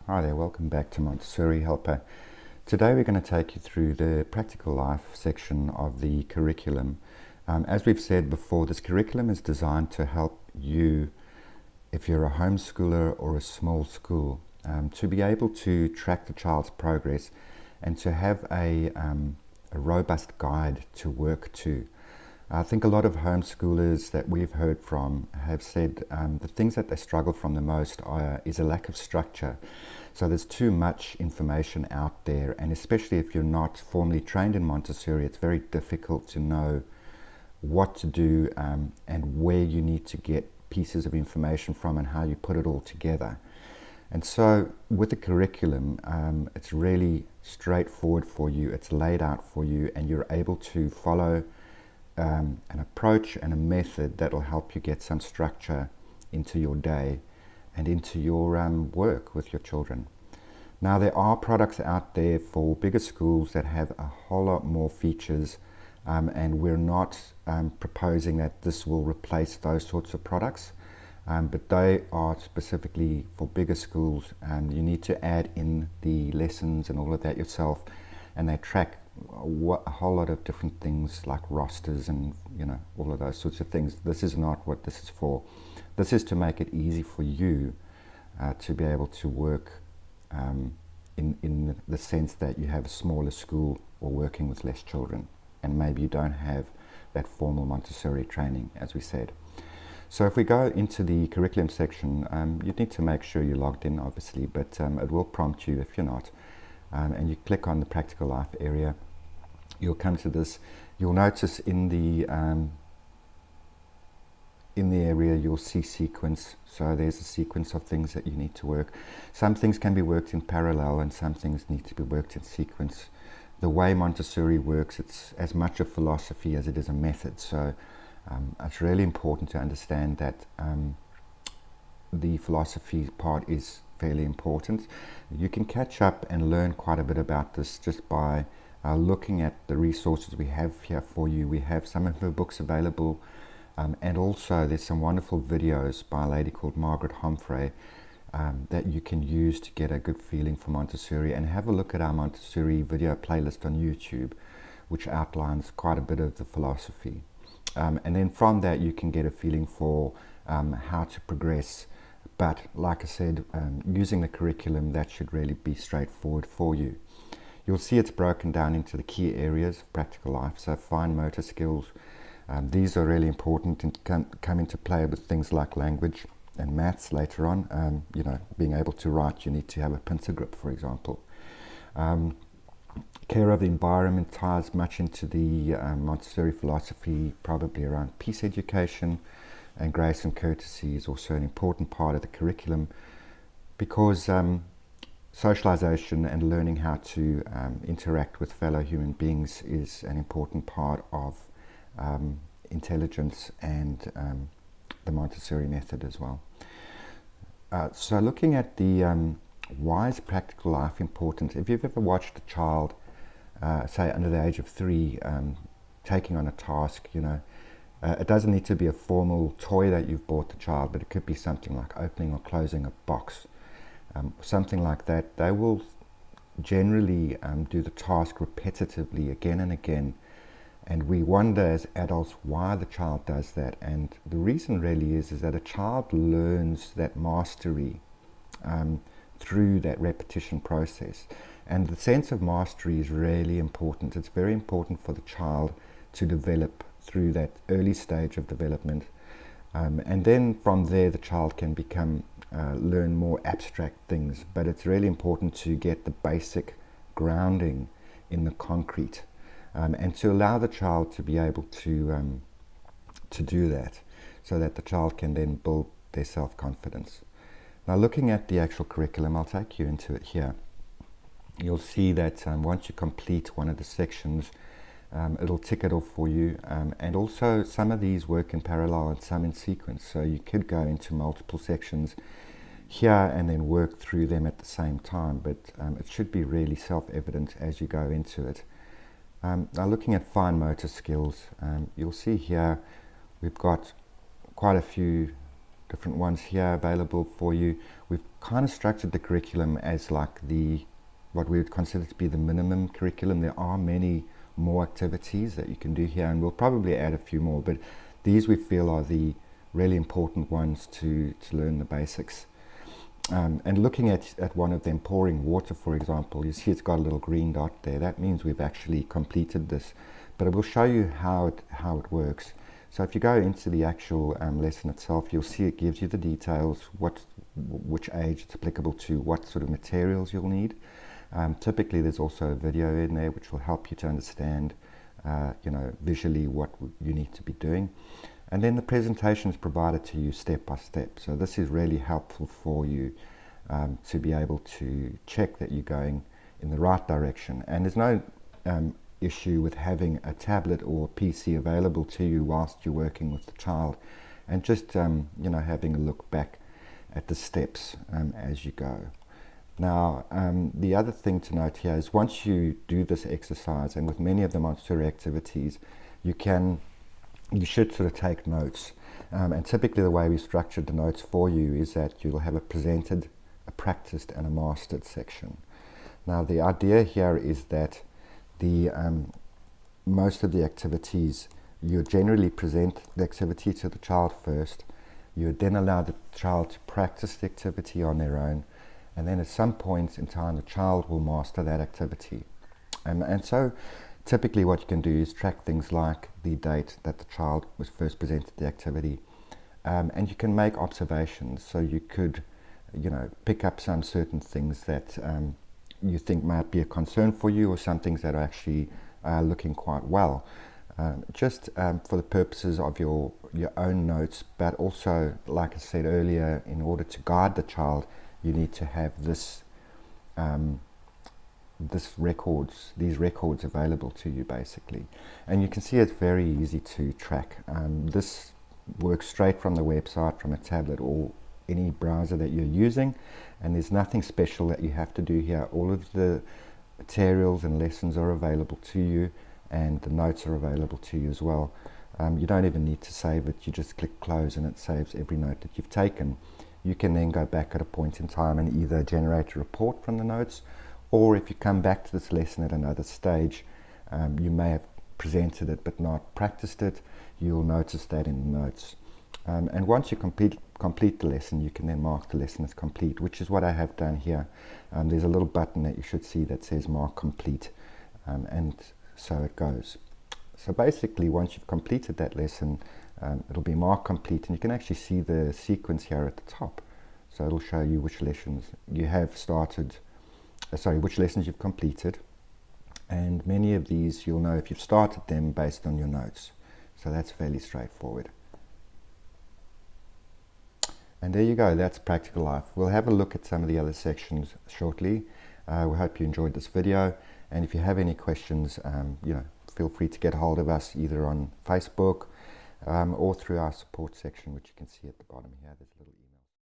Hi there, welcome back to Montessori Helper. Today we're going to take you through the practical life section of the curriculum. As we've said before, this curriculum is designed to help you, if you're a homeschooler or a small school, to be able to track the child's progress and to have a robust guide to work to. I think a lot of homeschoolers that we've heard from have said the things that they struggle from the most is a lack of structure. So there's too much information out there, and especially if you're not formally trained in Montessori, it's very difficult to know what to do and where you need to get pieces of information from and how you put it all together. And so with the curriculum, it's really straightforward for you, it's laid out for you, and you're able to follow an approach and a method that will help you get some structure into your day and into your work with your children. Now, there are products out there for bigger schools that have a whole lot more features, and we're not proposing that this will replace those sorts of products, but they are specifically for bigger schools, and you need to add in the lessons and all of that yourself, and they track a whole lot of different things like rosters and all of those sorts of things. This is not what this is for. This is to make it easy for you to be able to work in the sense that you have a smaller school or working with less children, and maybe you don't have that formal Montessori training, as we said. So if we go into the curriculum section, you need to make sure you're logged in, obviously, but it will prompt you if you're not. And you click on the practical life area, you'll come to this. You'll notice in the area you'll see sequence. So there's a sequence of things that you need to work. Some things can be worked in parallel and some things need to be worked in sequence. The way Montessori works, it's as much a philosophy as it is a method. So it's really important to understand that the philosophy part is fairly important. You can catch up and learn quite a bit about this just by looking at the resources we have here for you. We have some of her books available, and also there's some wonderful videos by a lady called Margaret Humphrey that you can use to get a good feeling for Montessori, and have a look at our Montessori video playlist on YouTube, which outlines quite a bit of the philosophy. And then from that you can get a feeling for how to progress. But like I said, using the curriculum, that should really be straightforward for you. You'll see it's broken down into the key areas of practical life. So fine motor skills, these are really important and come into play with things like language and maths later on. Being able to write, you need to have a pencil grip, for example. Care of the environment ties much into the Montessori philosophy, probably around peace education. And grace and courtesy is also an important part of the curriculum, because socialization and learning how to interact with fellow human beings is an important part of intelligence and the Montessori method as well. So looking at the why is practical life important? If you've ever watched a child, say under the age of 3, taking on a task, it doesn't need to be a formal toy that you've bought the child, but it could be something like opening or closing a box, something like that. They will generally do the task repetitively again and again, and we wonder as adults why the child does that. And the reason really is that a child learns that mastery through that repetition process, and the sense of mastery is really important. It's very important for the child to develop through that early stage of development, and then from there the child can learn more abstract things, but it's really important to get the basic grounding in the concrete, and to allow the child to be able to do that, so that the child can then build their self-confidence. Now, looking at the actual curriculum, I'll take you into it here. You'll see that once you complete one of the sections, it'll tick it off for you, and also some of these work in parallel and some in sequence, so you could go into multiple sections here and then work through them at the same time, but it should be really self-evident as you go into it. Now, looking at fine motor skills, you'll see here we've got quite a few different ones here available for you. We've kind of structured the curriculum as like what we would consider to be the minimum curriculum. There are many more activities that you can do here, and we'll probably add a few more, but these we feel are the really important ones to learn the basics. And looking at one of them, pouring water, for example, you see it's got a little green dot there. That means we've actually completed this, but it will show you how it works. So if you go into the actual lesson itself, you'll see it gives you the details, which age it's applicable to, what sort of materials you'll need. Typically there's also a video in there which will help you to understand visually what you need to be doing. And then the presentation is provided to you step by step. So this is really helpful for you to be able to check that you're going in the right direction. And there's no issue with having a tablet or a PC available to you whilst you're working with the child, and just having a look back at the steps as you go. Now, the other thing to note here is once you do this exercise, and with many of the Montessori activities, you should sort of take notes. And typically the way we structured the notes for you is that you'll have a presented, a practiced, and a mastered section. Now, the idea here is that most of the activities, you generally present the activity to the child first. You then allow the child to practice the activity on their own, and then at some point in time the child will master that activity. And so typically what you can do is track things like the date that the child was first presented the activity, and you can make observations. So you could pick up some certain things that you think might be a concern for you, or some things that are actually looking quite well, just for the purposes of your own notes, but also, like I said earlier, in order to guide the child, you need to have these records available to you, basically. And you can see it's very easy to track. This works straight from the website, from a tablet or any browser that you're using, and there's nothing special that you have to do here. All of the materials and lessons are available to you, and the notes are available to you as well. You don't even need to save it. You just click close and it saves every note that you've taken. You can then go back at a point in time and either generate a report from the notes, or if you come back to this lesson at another stage, you may have presented it but not practiced it. You'll notice that in the notes. And once you complete the lesson, you can then mark the lesson as complete, which is what I have done here. There's a little button that you should see that says mark complete, and so it goes. So basically, once you've completed that lesson, it'll be marked complete, and you can actually see the sequence here at the top. So it'll show you which lessons you have started, which lessons you've completed, and many of these you'll know if you've started them based on your notes. So that's fairly straightforward. And there you go, that's Practical Life. We'll have a look at some of the other sections shortly. We hope you enjoyed this video, and if you have any questions, feel free to get hold of us either on Facebook or through our support section, which you can see at the bottom here. There's a little